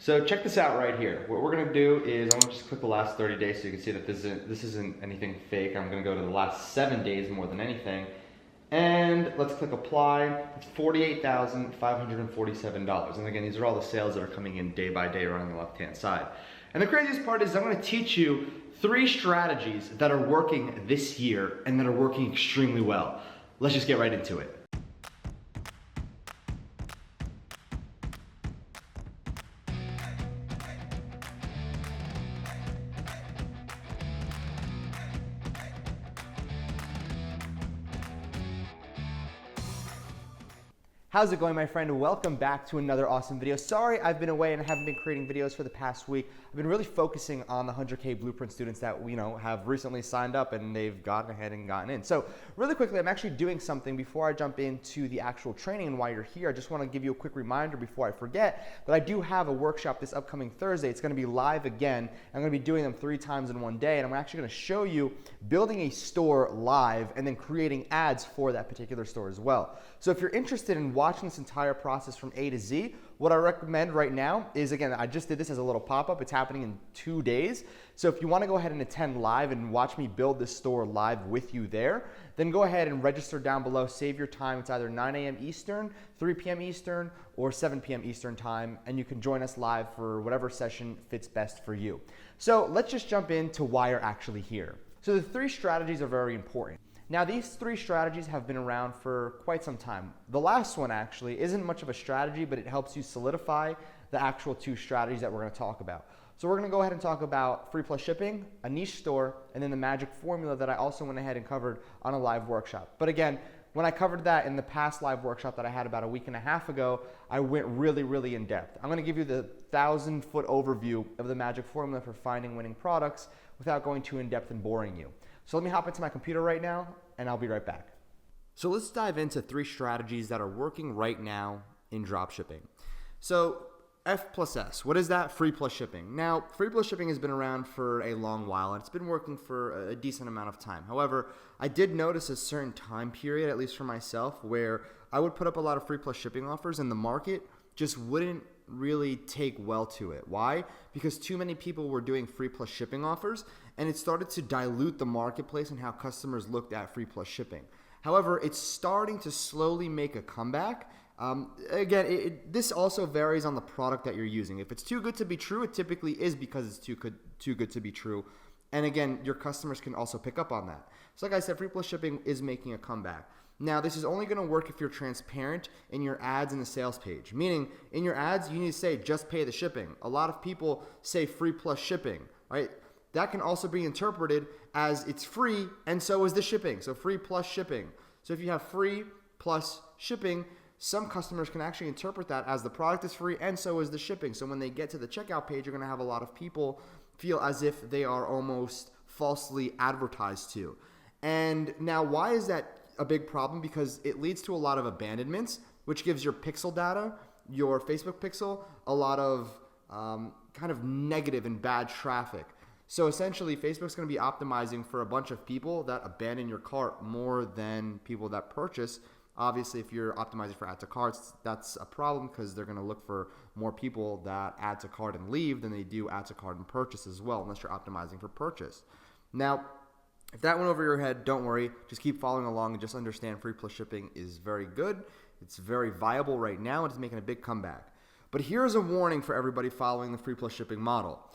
So check this out right here. What we're gonna do is I'm gonna just click the last 30 days so you can see that this isn't anything fake. I'm gonna go to the last 7 days more than anything. And let's click apply. It's $48,547. And again, these are all the sales that are coming in day by day around the left-hand side. And the craziest part is I'm gonna teach you 3 strategies that are working this year and that are working extremely well. Let's just get right into it. How's it going, my friend? Welcome back to another awesome video. Sorry I've been away and I haven't been creating videos for the past week. I've been really focusing on the 100K Blueprint students that have recently signed up and they've gotten ahead and gotten in. So really quickly, I'm actually doing something before I jump into the actual training. And while you're here, I just want to give you a quick reminder before I forget that I do have a workshop this upcoming Thursday. It's going to be live again. I'm going to be doing them 3 times in one day, and I'm actually going to show you building a store live and then creating ads for that particular store as well. So if you're interested in watching this entire process from A to Z, what I recommend right now is, again, I just did this as a little pop-up. It's happening in 2 days. So if you want to go ahead and attend live and watch me build this store live with you there, then go ahead and register down below. Save your time. It's either 9 a.m. Eastern, 3 p.m. Eastern, or 7 p.m. Eastern time, and you can join us live for whatever session fits best for you. So let's just jump into why you're actually here. So the 3 strategies are very important. Now, these 3 strategies have been around for quite some time. The last one actually isn't much of a strategy, but it helps you solidify the actual 2 strategies that we're going to talk about. So we're going to go ahead and talk about free plus shipping, a niche store, and then the magic formula that I also went ahead and covered on a live workshop. But again, when I covered that in the past live workshop that I had about a week and a half ago, I went really in depth. I'm going to give you the 1,000-foot overview of the magic formula for finding winning products without going too in depth and boring you. So let me hop into my computer right now, and I'll be right back. So let's dive into 3 strategies that are working right now in dropshipping. So F+S, what is that? Free plus shipping. Now, free plus shipping has been around for a long while, and it's been working for a decent amount of time. However, I did notice a certain time period, at least for myself, where I would put up a lot of free plus shipping offers and the market just wouldn't really take well to it. Why? Because too many people were doing free plus shipping offers, and it started to dilute the marketplace and how customers looked at free plus shipping. However, it's starting to slowly make a comeback. Again, this also varies on the product that you're using. If it's too good to be true, it typically is because it's too good to be true. And again, your customers can also pick up on that. So like I said, free plus shipping is making a comeback. Now, this is only going to work if you're transparent in your ads in the sales page. Meaning, in your ads, you need to say, just pay the shipping. A lot of people say free plus shipping, right? That can also be interpreted as it's free and so is the shipping. So free plus shipping. So if you have free plus shipping, some customers can actually interpret that as the product is free and so is the shipping. So when they get to the checkout page, you're going to have a lot of people feel as if they are almost falsely advertised to. And now, why is that a big problem? Because it leads to a lot of abandonments, which gives your pixel data, your Facebook pixel, a lot of kind of negative and bad traffic. So essentially, Facebook's going to be optimizing for a bunch of people that abandon your cart more than people that purchase. Obviously, if you're optimizing for add to carts, that's a problem because they're going to look for more people that add to cart and leave than they do add to cart and purchase as well, unless you're optimizing for purchase. Now, if that went over your head, don't worry. Just keep following along and just understand free plus shipping is very good. It's very viable right now. It's making a big comeback. But here's a warning for everybody following the free plus shipping model.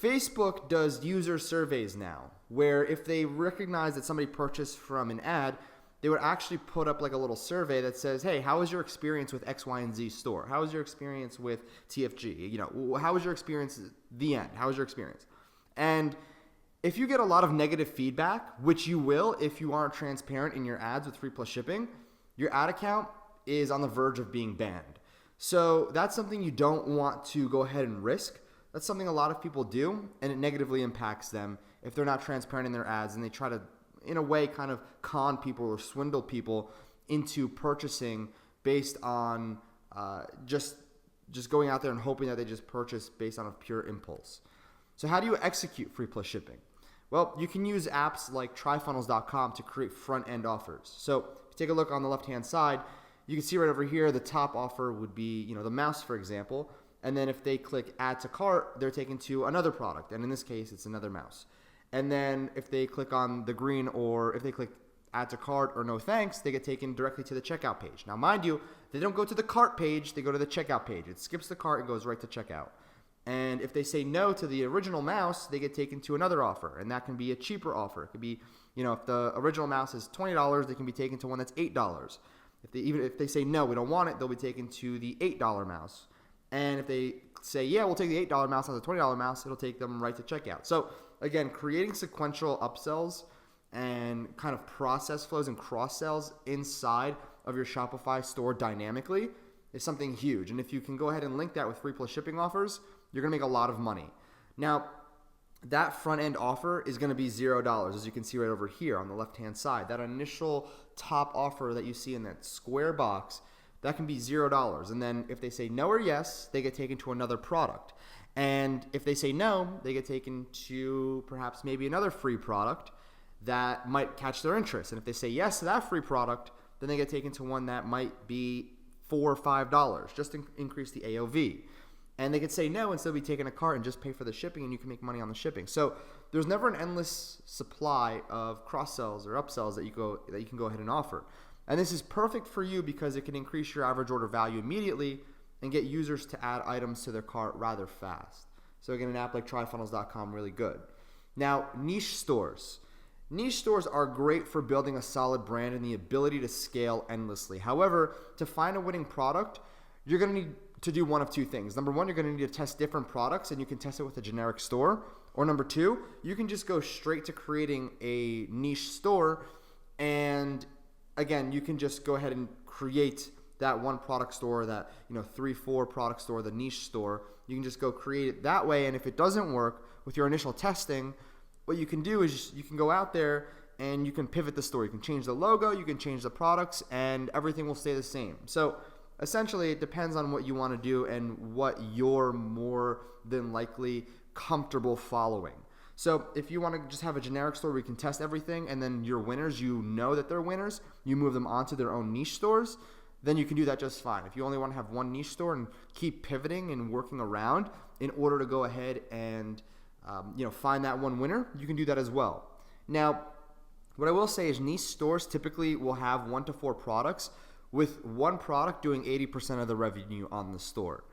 Facebook does user surveys now, where if they recognize that somebody purchased from an ad, they would actually put up like a little survey that says, hey, how was your experience with X, Y, and Z store? How was your experience with TFG? How was your experience at the end? How was your experience? And if you get a lot of negative feedback, which you will if you aren't transparent in your ads with free plus shipping, your ad account is on the verge of being banned. So that's something you don't want to go ahead and risk. That's something a lot of people do, and it negatively impacts them if they're not transparent in their ads and they try to, in a way, kind of con people or swindle people into purchasing based on just going out there and hoping that they just purchase based on a pure impulse. So how do you execute free plus shipping? Well, you can use apps like tryfunnels.com to create front-end offers. So if you take a look on the left-hand side, you can see right over here, the top offer would be, the mouse, for example. And then if they click add to cart, they're taken to another product. And in this case, it's another mouse. And then if they click on the green, or if they click add to cart or no thanks, they get taken directly to the checkout page. Now, mind you, they don't go to the cart page, they go to the checkout page. It skips the cart and goes right to checkout. And if they say no to the original mouse, they get taken to another offer, and that can be a cheaper offer. It could be, if the original mouse is $20, they can be taken to one that's $8. Even if they say no, we don't want it, they'll be taken to the $8 mouse. And if they say, yeah, we'll take the $8 mouse on the $20 mouse, it'll take them right to checkout. So again, creating sequential upsells and kind of process flows and cross sells inside of your Shopify store dynamically is something huge. And if you can go ahead and link that with free plus shipping offers, you're gonna make a lot of money. Now, that front end offer is gonna be $0, as you can see right over here on the left-hand side. That initial top offer that you see in that square box, that can be $0. And then if they say no or yes, they get taken to another product. And if they say no, they get taken to perhaps maybe another free product that might catch their interest. And if they say yes to that free product, then they get taken to one that might be $4 or $5, just to increase the AOV. And they could say no and still be taking a cart and just pay for the shipping, and you can make money on the shipping. So there's never an endless supply of cross sells or upsells that you can go ahead and offer. And this is perfect for you because it can increase your average order value immediately and get users to add items to their cart rather fast. So again, an app like tryfunnels.com, really good. Now, niche stores. Niche stores are great for building a solid brand and the ability to scale endlessly. However, to find a winning product, you're going to need to do one of two things. Number one, you're going to need to test different products, and you can test it with a generic store. Or number two, you can just go straight to creating a niche store, and again, you can just go ahead and create that one product store, that 3-4 product store, the niche store. You can just go create it that way, and if it doesn't work with your initial testing, what you can do is you can go out there and you can pivot the store. You can change the logo, you can change the products, and everything will stay the same. So essentially, it depends on what you want to do and what you're more than likely comfortable following. So if you want to just have a generic store where you can test everything, and then your winners, that they're winners, you move them onto their own niche stores, then you can do that just fine. If you only want to have one niche store and keep pivoting and working around in order to go ahead and find that one winner, you can do that as well. Now, what I will say is niche stores typically will have 1 to 4 products, with one product doing 80% of the revenue on the store.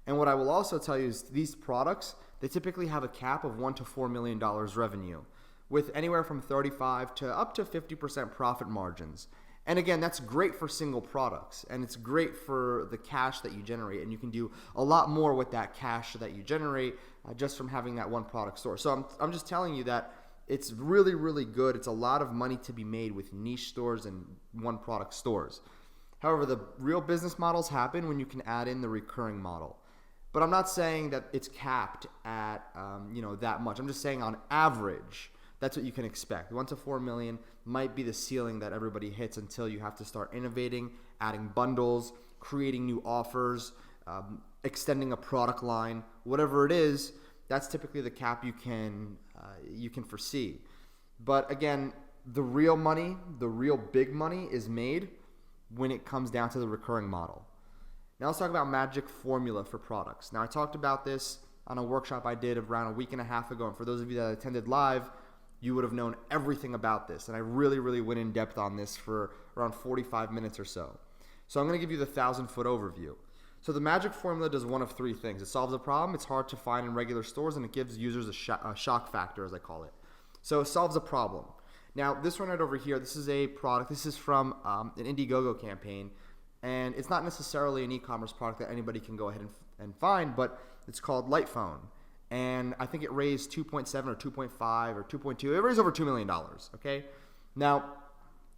And what I will also tell you is these products, they typically have a cap of $1 to $4 million revenue, with anywhere from 35 to up to 50% profit margins. And again, that's great for single products, and it's great for the cash that you generate, and you can do a lot more with that cash that you generate just from having that one product store. So I'm just telling you that it's really, really good. It's a lot of money to be made with niche stores and one product stores. However, the real business models happen when you can add in the recurring model. But I'm not saying that it's capped at that much. I'm just saying on average, that's what you can expect. 1 to 4 million might be the ceiling that everybody hits until you have to start innovating, adding bundles, creating new offers, extending a product line, whatever it is. That's typically the cap you can foresee. But again, the real money, the real big money is made when it comes down to the recurring model. Now let's talk about magic formula for products. Now I talked about this on a workshop I did around a week and a half ago, and for those of you that attended live, you would have known everything about this. And I really, really went in depth on this for around 45 minutes or so. So I'm going to give you the 1,000-foot overview. So the magic formula does one of 3 things. It solves a problem, it's hard to find in regular stores, and it gives users a shock factor, as I call it. So it solves a problem. Now, this one right over here, this is a product. This is from an Indiegogo campaign, and it's not necessarily an e-commerce product that anybody can go ahead and find, but it's called Light Phone. And I think it raised 2.7 or 2.5 or 2.2. It raised over $2 million, okay? Now,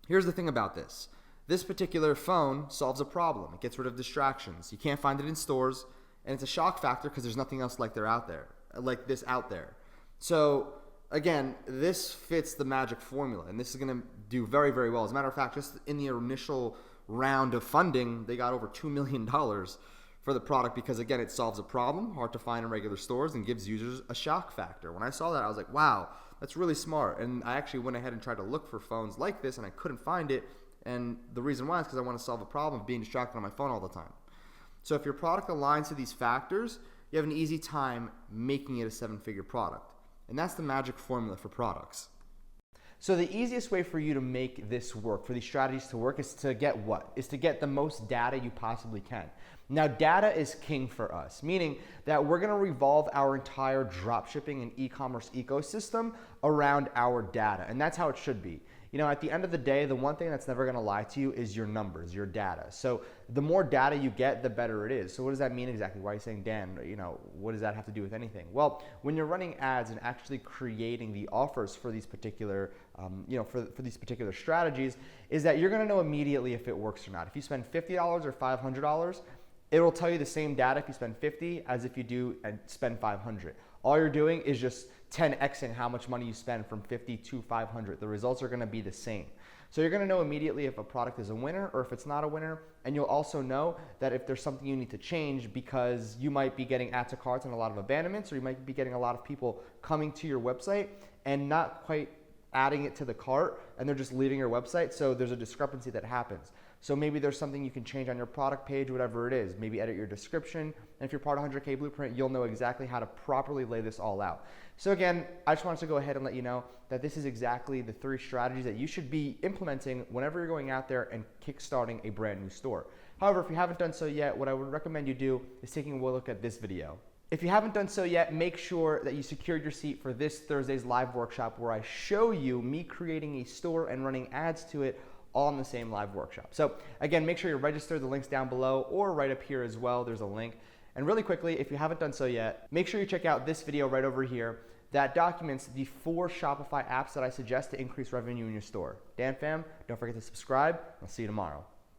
here's the thing about this. This particular phone solves a problem. It gets rid of distractions. You can't find it in stores, and it's a shock factor because there's nothing else like this out there. So again, this fits the magic formula, and this is going to do very, very well. As a matter of fact, just in the initial round of funding, they got over $2 million for the product because, again, it solves a problem, hard to find in regular stores, and gives users a shock factor. When I saw that, I was like, wow, that's really smart. And I actually went ahead and tried to look for phones like this, and I couldn't find it. And the reason why is because I want to solve a problem of being distracted on my phone all the time. So if your product aligns to these factors, you have an easy time making it a 7-figure product. And that's the magic formula for products. So the easiest way for you to make this work, for these strategies to work, is to get what? Is to get the most data you possibly can. Now, data is king for us, meaning that we're gonna revolve our entire dropshipping and e-commerce ecosystem around our data, and that's how it should be. You know, at the end of the day, the one thing that's never gonna lie to you is your numbers, your data. So the more data you get, the better it is. So what does that mean exactly? Why are you saying, Dan, you know, what does that have to do with anything? Well, when you're running ads and actually creating the offers for these particular, for these particular strategies, is that you're gonna know immediately if it works or not. If you spend $50 or $500, it will tell you the same data if you spend 50 as if you do and spend 500. All you're doing is just 10xing how much money you spend from 50 to 500. The results are gonna be the same. So you're gonna know immediately if a product is a winner or if it's not a winner, and you'll also know that if there's something you need to change because you might be getting add to carts and a lot of abandonments, or you might be getting a lot of people coming to your website and not quite adding it to the cart and they're just leaving your website. So there's a discrepancy that happens. So maybe there's something you can change on your product page, whatever it is. Maybe edit your description. And if you're part of 100K Blueprint, you'll know exactly how to properly lay this all out. So again, I just wanted to go ahead and let you know that this is exactly the 3 strategies that you should be implementing whenever you're going out there and kickstarting a brand new store. However, if you haven't done so yet, what I would recommend you do is taking a look at this video. If you haven't done so yet, make sure that you secured your seat for this Thursday's live workshop where I show you me creating a store and running ads to it all in the same live workshop. So again, make sure you register. The link's down below or right up here as well. There's a link. And really quickly, if you haven't done so yet, make sure you check out this video right over here that documents the 4 Shopify apps that I suggest to increase revenue in your store. Dan fam, don't forget to subscribe. I'll see you tomorrow.